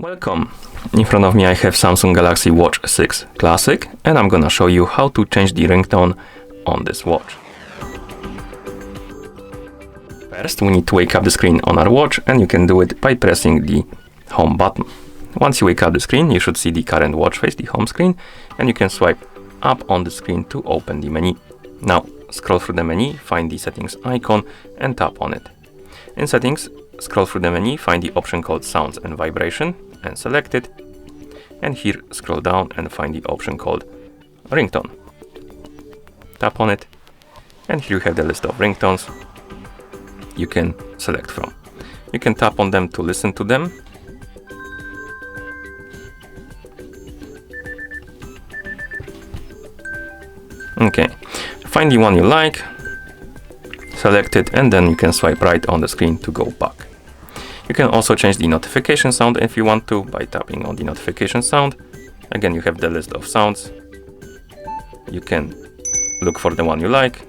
Welcome! In front of me I have Samsung Galaxy Watch6 Classic and I'm gonna show you how to change the ringtone on this watch. First we need to wake up the screen on our watch, and you can do it by pressing the home button. Once you wake up the screen, you should see the current watch face, the home screen, and you can swipe up on the screen to open the menu. Now scroll through the menu, find the settings icon and tap on it. In settings, scroll through the menu, find the option called sounds and vibration and select it, and here scroll down and find the option called ringtone. Tap on it, and here you have the list of ringtones you can select from. You can tap on them to listen to them. Okay, find the one you like, select it, and then you can swipe right on the screen to go back. You can also change the notification sound if you want to by tapping on the notification sound. Again, you have the list of sounds. You can look for the one you like,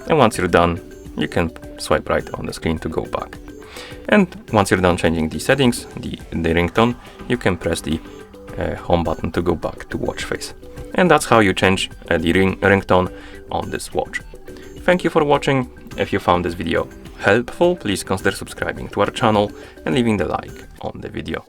and once you're done, you can swipe right on the screen to go back. And once you're done changing the settings, the ringtone, you can press the home button to go back to watch face. And that's how you change the ringtone on this watch. Thank you for watching. If you found this video helpful, please consider subscribing to our channel and leaving the like on the video.